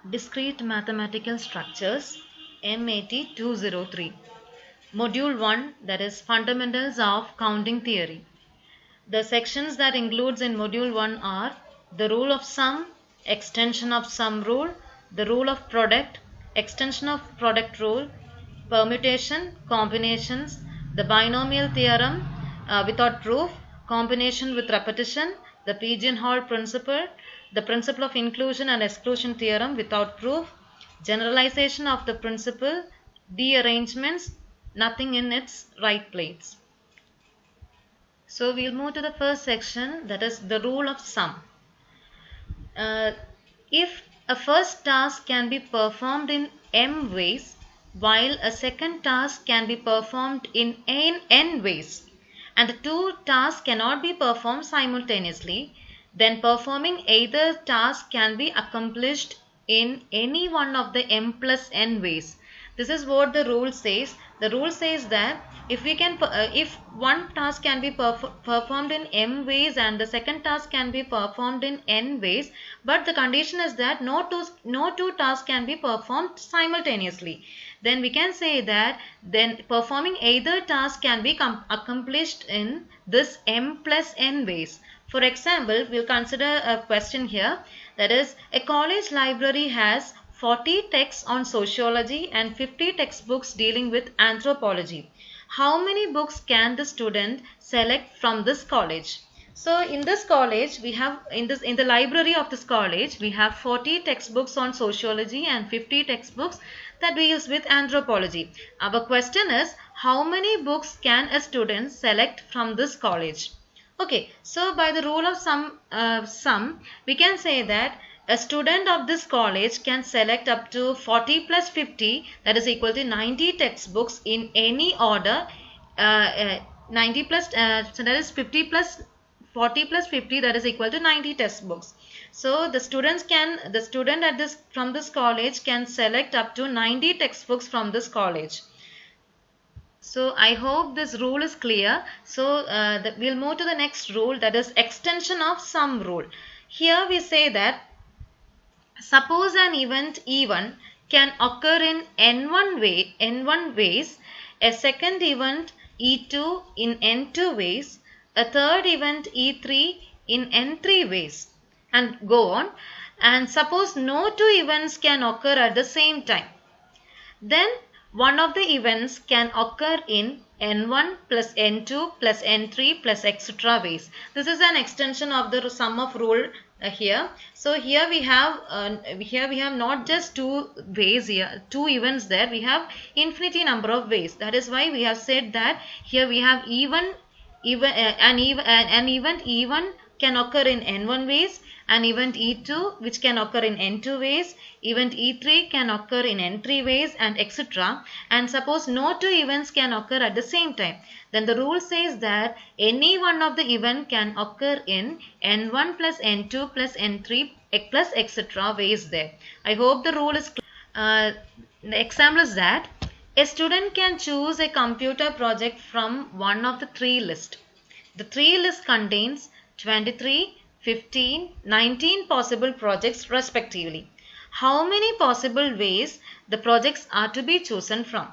Discrete Mathematical Structures, MAT 203. Module 1, that is Fundamentals of Counting Theory. The sections that includes in Module 1 are the rule of sum, extension of sum rule, the rule of product, extension of product rule, permutation, combinations, the binomial theorem without proof, combination with repetition, the pigeonhole principle, the principle of inclusion and exclusion theorem without proof, generalization of the principle, dearrangements, nothing in its right place. So we'll move to the first section, that is the rule of sum. If a first task can be performed in m ways, while a second task can be performed in n ways, and the two tasks cannot be performed simultaneously, then performing either task can be accomplished in any one of the m plus n ways. This is what the rule says. The rule says that if one task can be performed in m ways and the second task can be performed in n ways, but the condition is that no two tasks can be performed simultaneously, then we can say that then performing either task can be accomplished in this m plus n ways. For example, we'll consider a question here, that is, a college library has 40 texts on sociology and 50 textbooks dealing with anthropology. How many books can the student select from this college? So in this college we have in the library of this college we have 40 textbooks on sociology and 50 textbooks that deals with anthropology. Our question is, how many books can a student select from this college? Okay, so by the rule of sum, we can say that a student of this college can select up to 40 plus 50, that is equal to 90 textbooks in any order. 90 plus, so that is 50 plus 40 plus 50, that is equal to 90 textbooks. So the student from this college can select up to 90 textbooks from this college. So I hope this rule is clear. So we'll move to the next rule, that is extension of sum rule. Here we say that suppose an event E1 can occur in n1 ways, a second event E2 in n2 ways, a third event E3 in n3 ways, and go on. And suppose no two events can occur at the same time, then one of the events can occur in n1 plus n2 plus n3 plus etc. ways. This is an extension of the sum of rule here. So here we have not just two ways here, two events there. We have infinity number of ways. That is why we have said that here we have an event E1 can occur in n1 ways, an event E2 which can occur in n2 ways, event E3 can occur in n3 ways, and etc. And suppose no two events can occur at the same time, then the rule says that any one of the event can occur in n1 plus n2 plus n3 plus etc. ways there. I hope the rule is clear. The example is that a student can choose a computer project from one of the three lists. The three list contains 23, 15, 19 possible projects respectively. How many possible ways the projects are to be chosen from?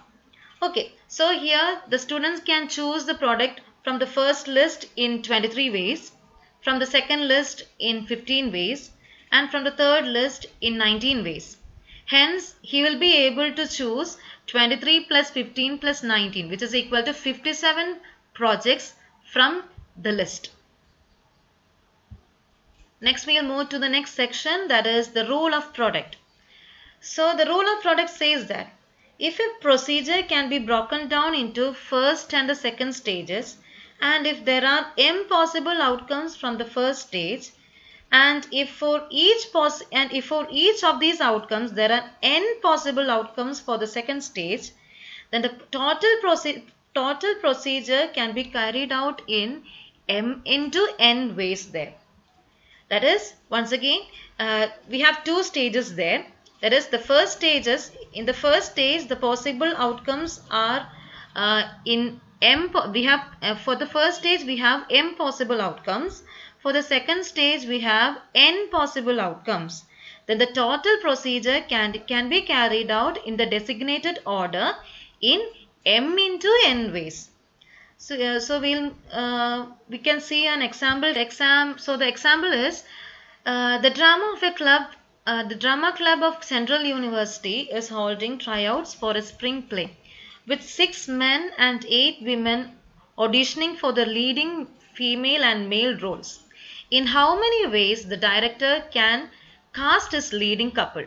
Okay, so here the students can choose the product from the first list in 23 ways, from the second list in 15 ways, and from the third list in 19 ways. Hence, he will be able to choose 23 plus 15 plus 19, which is equal to 57 projects from the list. Next we will move to the next section, that is the rule of product. So the rule of product says that if a procedure can be broken down into first and the second stages, and if there are m possible outcomes from the first stage, and if for each of these outcomes there are n possible outcomes for the second stage, then the total procedure can be carried out in m into n ways there. That is, once again, we have two stages there. That is, the first stages. In the first stage, the possible outcomes are in m. We have for the first stage we have m possible outcomes. For the second stage we have n possible outcomes. then the total procedure can be carried out in the designated order in m into n ways. So we can see an example. So the example is the drama club of Central University is holding tryouts for a spring play, with 6 men and 8 women auditioning for the leading female and male roles. In how many ways the director can cast his leading couple?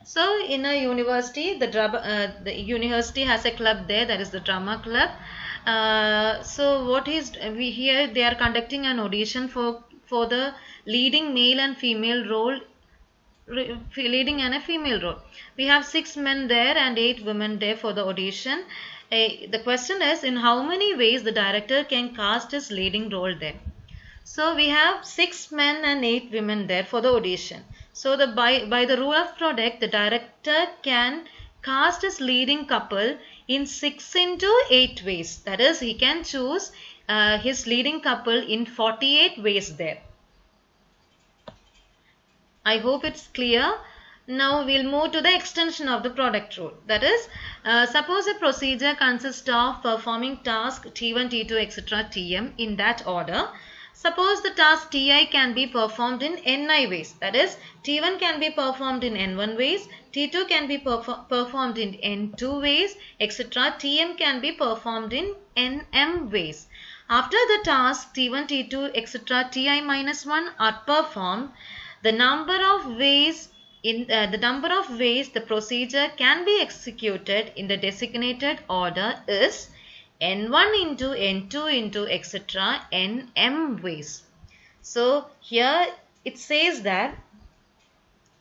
So in a university, the university has a club there, that is the drama club. So what is here they are conducting an audition for the leading male and female role, leading and a female role. We have 6 men there and 8 women there for the audition. The question is, in how many ways the director can cast his leading role there? So we have 6 men and 8 women there for the audition. So by the rule of product, the director can cast his leading couple in 6 into 8 ways. That is, he can choose his leading couple in 48 ways there. I hope it's clear. Now we'll move to the extension of the product rule. That is, suppose a procedure consists of performing task T1, T2, etc. Tm in that order. Suppose the task Ti can be performed in Ni ways. That is, T1 can be performed in N1 ways, T2 can be performed in N2 ways, etc. Tm can be performed in Nm ways. After the task T1, T2, etc. Ti minus 1 are performed, the number of ways the procedure can be executed in the designated order is N1 into N2 into etc. Nm ways. So here it says that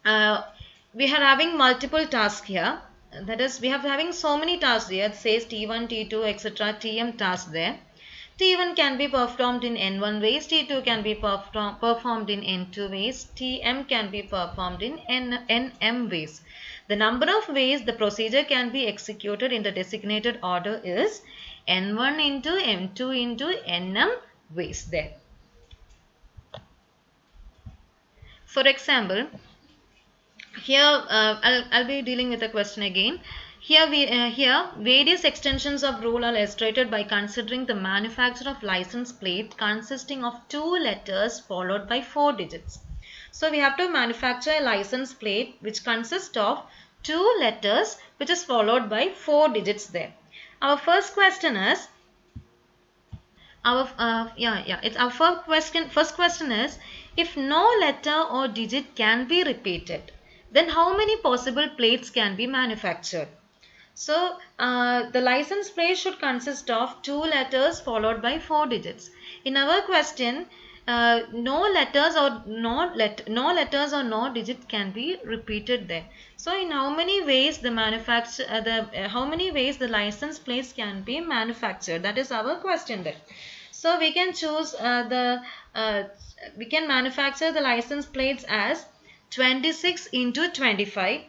we are having multiple tasks here. That is, we are having so many tasks here. It says T1, T2, etc. Tm tasks there. T1 can be performed in N1 ways, T2 can be performed in N2 ways, Tm can be performed in Nm ways. The number of ways the procedure can be executed in the designated order is N1 into M2 into Nm ways there. For example, here I'll be dealing with a question again. Here various extensions of rule are illustrated by considering the manufacture of license plate consisting of 2 letters followed by 4 digits. So we have to manufacture a license plate which consists of 2 letters which is followed by 4 digits there. Our first question is, first question is, if no letter or digit can be repeated, then how many possible plates can be manufactured? So the license plate should consist of 2 letters followed by 4 digits. In our question, no letters or no digit can be repeated there. So in how many ways the license plates can be manufactured? That is our question there. So we can choose we can manufacture the license plates as 26 into 25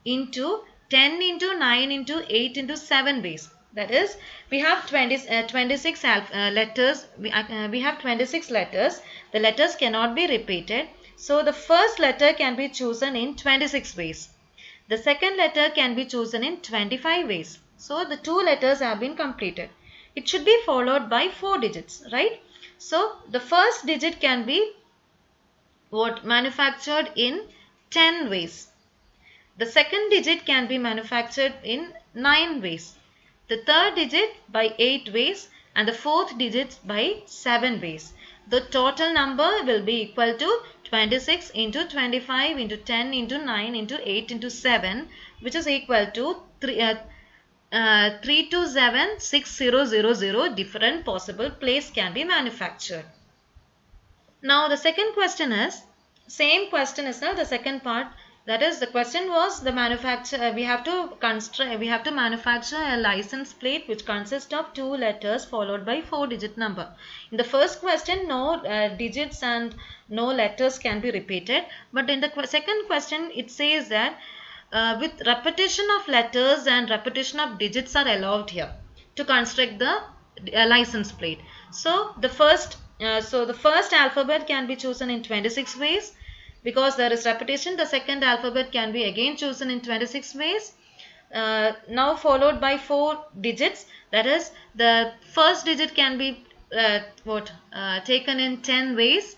into 10 into 9 into 8 into 7 ways. That is, we have 26 letters. We have 26 letters. The letters cannot be repeated. So the first letter can be chosen in 26 ways. The second letter can be chosen in 25 ways. So the 2 letters have been completed. It should be followed by 4 digits, right? So the first digit can be manufactured in 10 ways. The second digit can be manufactured in 9 ways. The third digit by 8 ways and the fourth digit by 7 ways. The total number will be equal to 26 into 25 into 10 into 9 into 8 into 7, which is equal to 3276000 different possible plates can be manufactured. Now the second question is, same question is now the second part. That is, the question was the manufacture. We have to manufacture a license plate which consists of 2 letters followed by 4-digit number. In the first question, no digits and no letters can be repeated. But in the second question, it says that with repetition of letters and repetition of digits are allowed here to construct the license plate. So the first alphabet can be chosen in 26 ways. Because there is repetition, the second alphabet can be again chosen in 26 ways. Now followed by 4 digits, that is the first digit can be taken in 10 ways.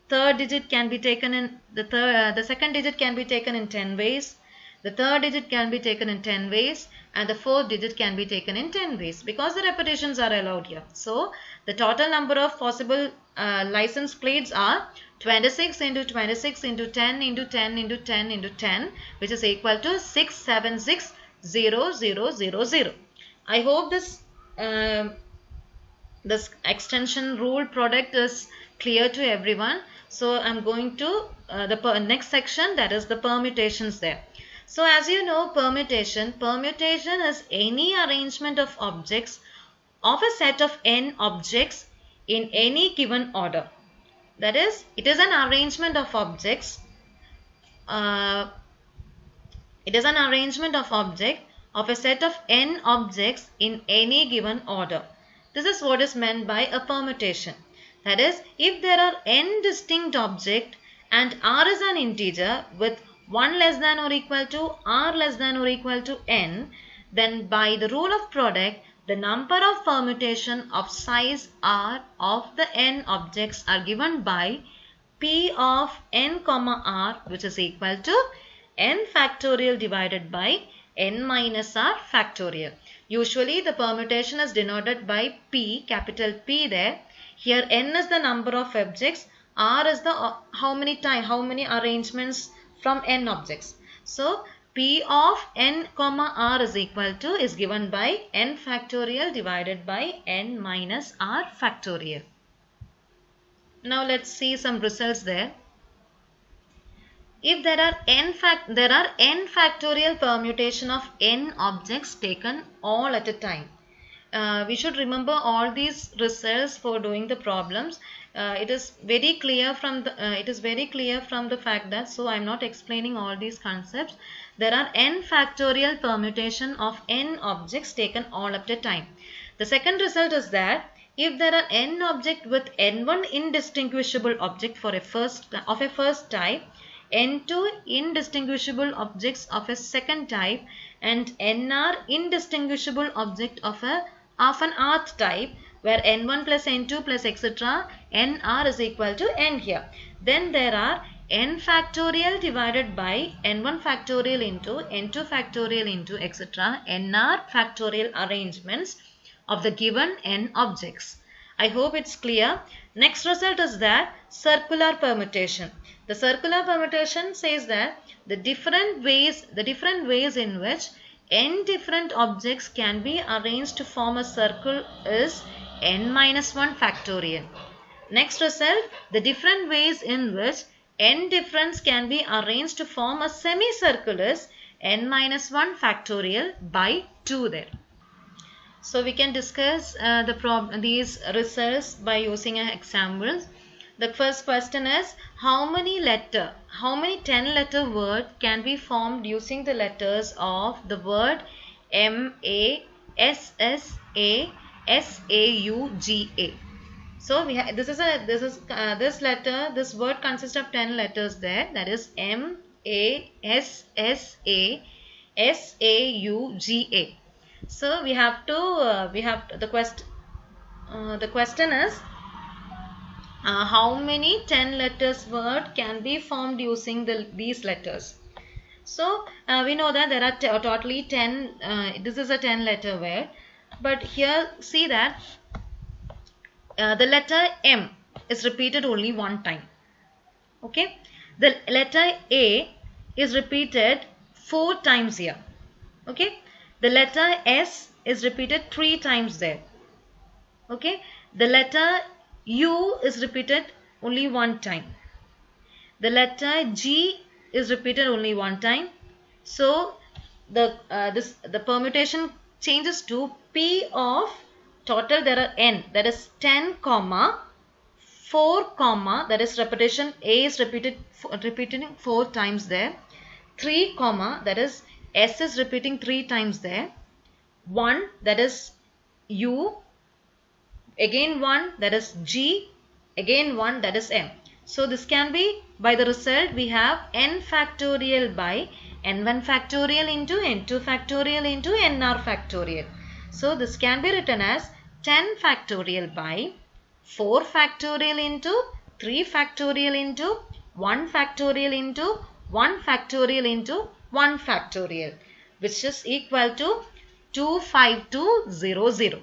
Third digit can be taken in the second digit can be taken in 10 ways. The third digit can be taken in 10 ways, and the fourth digit can be taken in 10 ways, because the repetitions are allowed here. So the total number of possible license plates are 26 into 26 into 10 into 10 into 10 into 10, which is equal to 6760000. I hope this extension rule product is clear to everyone. So I'm going to the next section, that is the permutations there. So as you know, permutation is any arrangement of objects of a set of n objects in any given order. That is, it is an arrangement of objects. It is an arrangement of object of a set of n objects in any given order. This is what is meant by a permutation. That is, if there are n distinct objects and r is an integer with 1 less than or equal to r less than or equal to n, then by the rule of product, the number of permutation of size r of the n objects are given by p of n comma r, which is equal to n factorial divided by n minus r factorial. Usually the permutation is denoted by p, capital P there. Here n is the number of objects, r is the how many arrangements from n objects. So p of n comma r is equal to is given by n factorial divided by n minus r factorial. Now let's see some results there. If there are n factorial permutation of n objects taken all at a time. We should remember all these results for doing the problems. It is very clear from the fact that, so I am not explaining all these concepts. There are n factorial permutation of n objects taken all at a time. The second result is that if there are n object with n1 indistinguishable object of a first type, n2 indistinguishable objects of a second type, and nr indistinguishable object of an rth type, where n1 plus n2 plus etc. nr is equal to n here. Then there are n factorial divided by n1 factorial into n2 factorial into etc. nr factorial arrangements of the given n objects. I hope it's clear. Next result is that circular permutation. The circular permutation says that the different ways in which n different objects can be arranged to form a circle is n minus 1 factorial. Next result, the different ways in which n difference can be arranged to form a semicircle is n minus 1 factorial by 2 there. So we can discuss these results by using examples. The first question is, how many 10-letter word can be formed using the letters of the word M, A, S, S, A, S, A, U, G, A. So this word consists of 10 letters there. That is M, A, S, S, A, S, A, U, G, A. So the question is, how many 10 letters word can be formed using these letters. So we know that there are totally 10, this is a 10 letter word, but here see that the letter M is repeated only one time. Okay, the letter A is repeated 4 times here. Okay, the letter S is repeated 3 times there. Okay, the letter U is repeated only 1 time. The letter G is repeated only 1 time. So the permutation changes to P of total there are n, that is 10 comma 4 comma, that is repetition, A is repeating 4 times there, 3 comma, that is S is repeating 3 times there, 1, that is U, again 1, that is G, again 1, that is M. So this can be By the result, we have n factorial by n1 factorial into n2 factorial into nr factorial. So this can be written as 10 factorial by 4 factorial into 3 factorial into 1 factorial into 1 factorial into 1 factorial, which is equal to 25200.